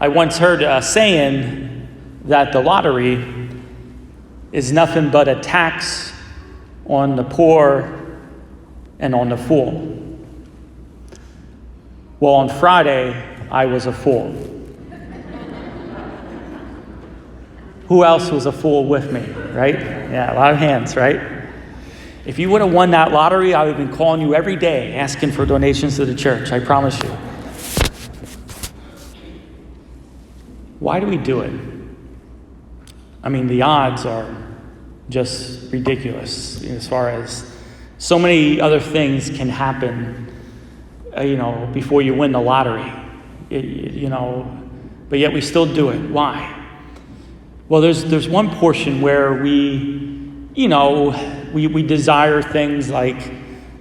I once heard a saying that the lottery is nothing but a tax on the poor and on the fool. Well, on Friday, I was a fool. Who else was a fool with me, right? Yeah, a lot of hands, right? If you would have won that lottery, I would have been calling you every day asking for donations to the church, I promise you. Why do we do it? I mean, the odds are just ridiculous as far as so many other things can happen, before you win the lottery, but yet we still do it. Why? Well, there's one portion where we desire things like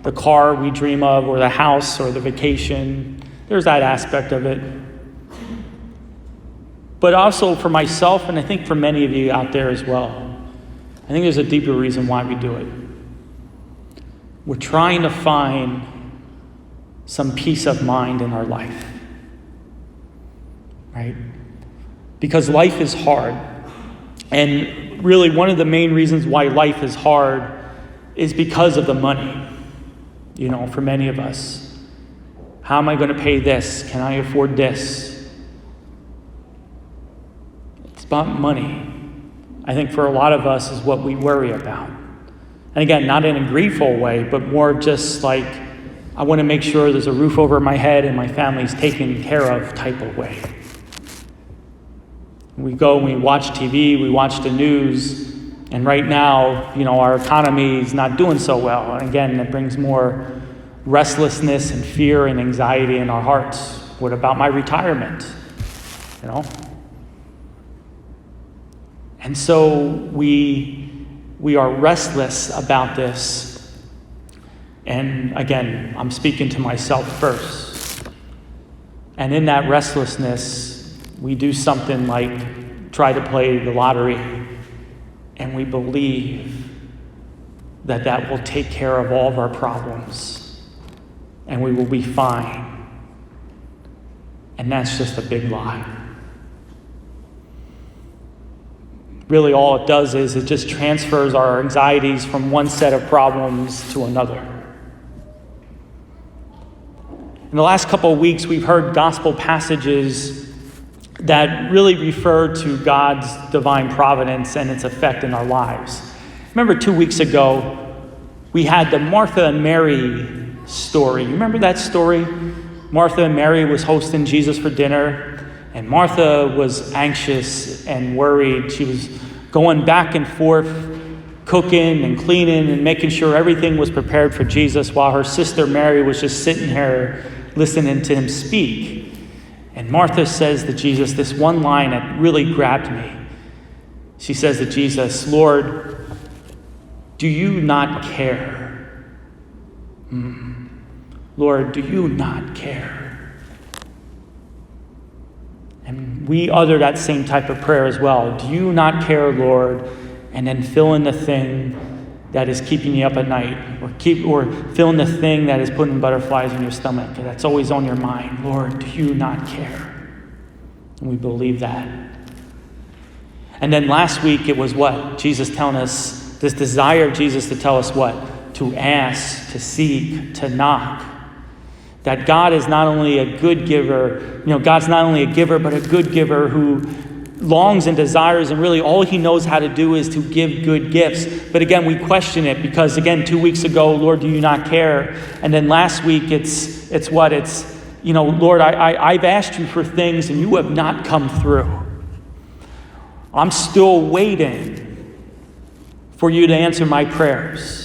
the car we dream of or the house or the vacation. There's that aspect of it. But also for myself, and I think for many of you out there as well, I think there's a deeper reason why we do it. We're trying to find some peace of mind in our life, right? Because life is hard. And really one of the main reasons why life is hard is because of the money, for many of us. How am I going to pay this? Can I afford this? It's about money. I think for a lot of us is what we worry about. And again, not in a griefful way, but more just like, I want to make sure there's a roof over my head and my family's taken care of type of way. We go and we watch TV, we watch the news, and right now, our economy is not doing so well. And again, it brings more restlessness and fear and anxiety in our hearts. What about my retirement? And so we are restless about this. And again, I'm speaking to myself first. And in that restlessness, we do something like try to play the lottery, and we believe that will take care of all of our problems, and we will be fine. And that's just a big lie. Really, all it does is it just transfers our anxieties from one set of problems to another. In the last couple of weeks, we've heard gospel passages that really refer to God's divine providence and its effect in our lives. Remember 2 weeks ago, we had the Martha and Mary story. You remember that story? Martha and Mary was hosting Jesus for dinner, and Martha was anxious and worried. She was going back and forth, cooking and cleaning and making sure everything was prepared for Jesus, while her sister Mary was just sitting here listening to him speak. And Martha says to Jesus this one line that really grabbed me. She says to Jesus, "Lord, do you not care? Lord, do you not care?" And we utter that same type of prayer as well. Do you not care, Lord? And then fill in the thing that is keeping you up at night, or fill in the thing that is putting butterflies in your stomach, that's always on your mind. Lord, do you not care? And we believe that. And then last week it was what? Jesus telling us, this desire of Jesus to tell us what? To ask, to seek, to knock. That God is not only a good giver, God's not only a giver, but a good giver who longs and desires, and really all he knows how to do is to give good gifts. But again, we question it because, again, 2 weeks ago, Lord, do you not care? And then last week, it's what? It's, Lord, I've asked you for things and you have not come through. I'm still waiting for you to answer my prayers.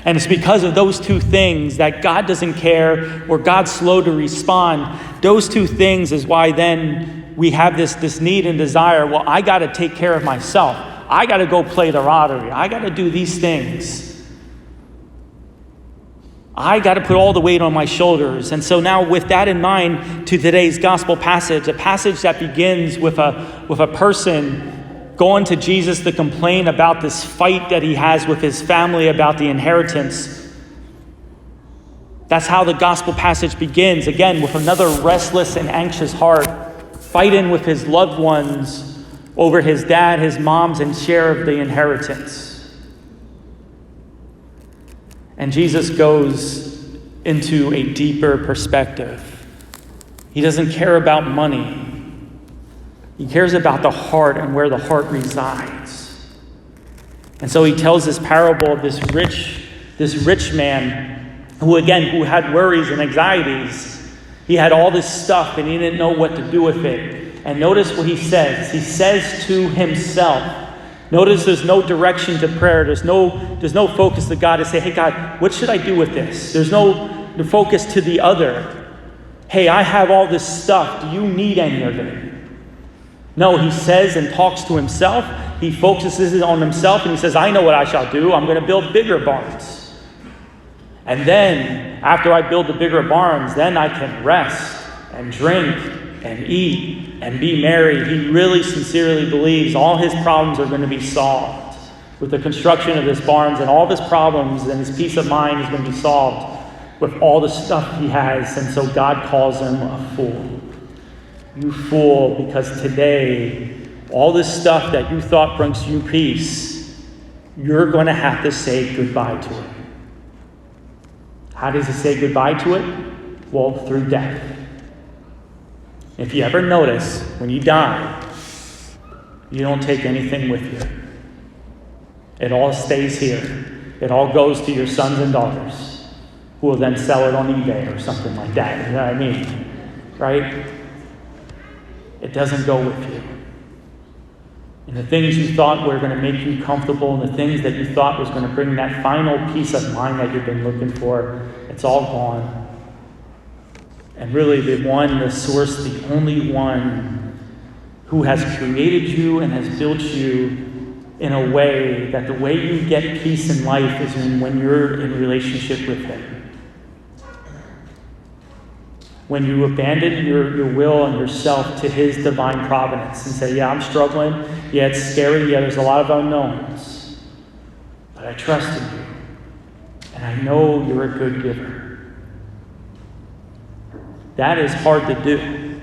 And it's because of those two things that God doesn't care or God's slow to respond. Those two things is why then we have this need and desire. Well, I got to take care of myself. I got to go play the lottery. I got to do these things. I got to put all the weight on my shoulders. And so now with that in mind, to today's gospel passage, a passage that begins with a person going to Jesus to complain about this fight that he has with his family about the inheritance. That's how the gospel passage begins, again, with another restless and anxious heart, fighting with his loved ones over his dad, his mom's, and share of the inheritance. And Jesus goes into a deeper perspective. He doesn't care about money. He cares about the heart and where the heart resides. And so he tells this parable of this rich man who had worries and anxieties. He had all this stuff and he didn't know what to do with it. And notice what he says. He says to himself. Notice there's no direction to prayer. There's no focus to God to say, hey, God, what should I do with this? There's no focus to the other. Hey, I have all this stuff. Do you need any of it? No, he says and talks to himself. He focuses on himself and he says, I know what I shall do. I'm going to build bigger barns. And then, after I build the bigger barns, then I can rest and drink and eat and be merry. He really sincerely believes all his problems are going to be solved with the construction of this barns, and all of his problems and his peace of mind is going to be solved with all the stuff he has. And so God calls him a fool. You fool, because today, all this stuff that you thought brings you peace, you're going to have to say goodbye to it. How does he say goodbye to it? Well, through death. If you ever notice, when you die, you don't take anything with you. It all stays here. It all goes to your sons and daughters, who will then sell it on eBay or something like that. You know what I mean? Right? It doesn't go with you. And the things you thought were going to make you comfortable and the things that you thought was going to bring that final peace of mind that you've been looking for, it's all gone. And really the source, the only one who has created you and has built you in a way that the way you get peace in life is when you're in relationship with him. When you abandon your will and yourself to his divine providence and say, yeah, I'm struggling. Yeah, it's scary. Yeah, there's a lot of unknowns. But I trust in you. And I know you're a good giver. That is hard to do.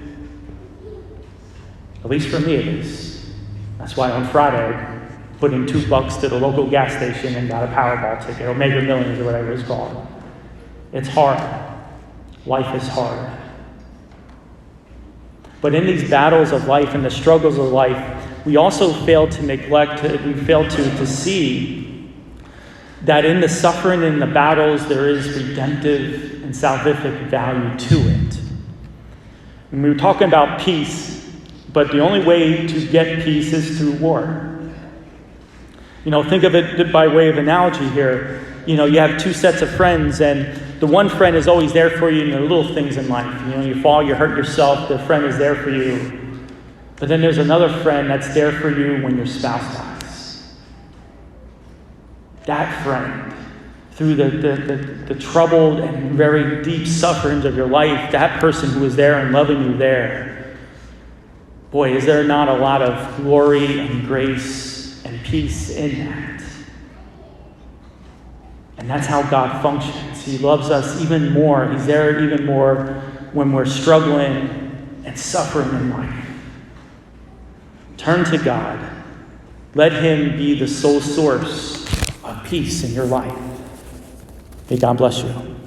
At least for me it is. That's why on Friday I put in $2 to the local gas station and got a Powerball ticket, or Mega Millions, or whatever it's called. It's hard. Life is hard. But in these battles of life and the struggles of life, we also fail to see that in the suffering and the battles, there is redemptive and salvific value to it. And we were talking about peace, but the only way to get peace is through war. Think of it by way of analogy here. You have two sets of friends, and the one friend is always there for you in the little things in life. You fall, you hurt yourself, the friend is there for you. But then there's another friend that's there for you when your spouse dies. That friend, through the troubled and very deep sufferings of your life, that person who is there and loving you there, boy, is there not a lot of glory and grace and peace in that. And that's how God functions. He loves us even more. He's there even more when we're struggling and suffering in life. Turn to God. Let him be the sole source of peace in your life. May God bless you.